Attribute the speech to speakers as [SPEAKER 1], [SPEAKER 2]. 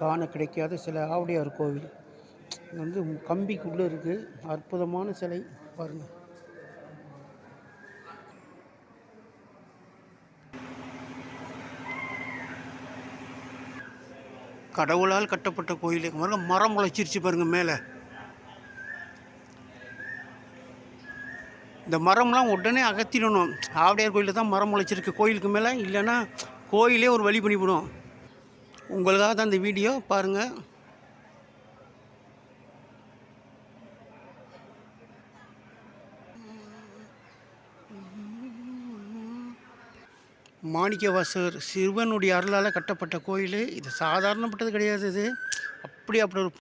[SPEAKER 1] காண கிடைக்காத சில ஆவுடையார் கோவில். இது வந்து கம்பிக்குள்ளே இருக்குது. அற்புதமான சிலை பாருங்கள். கடவுளால் கட்டப்பட்ட கோயில். மரம் முளைச்சிருச்சு பாருங்கள் மேலே. இந்த மரம்லாம் உடனே அகற்றிடணும். ஆவுடையார் கோயிலில் தான் மரம் முளைச்சிருக்கு கோயிலுக்கு மேலே, இல்லைன்னா கோயிலே ஒரு வழி பண்ணிவிடும். உங்களுக்காக தான் இந்த வீடியோ பாருங்கள். மாணிக்கவாசகர் சிவனுடைய அருளால் கட்டப்பட்ட கோயில். இது சாதாரணப்பட்டது கிடையாது. இது அப்படி ஒரு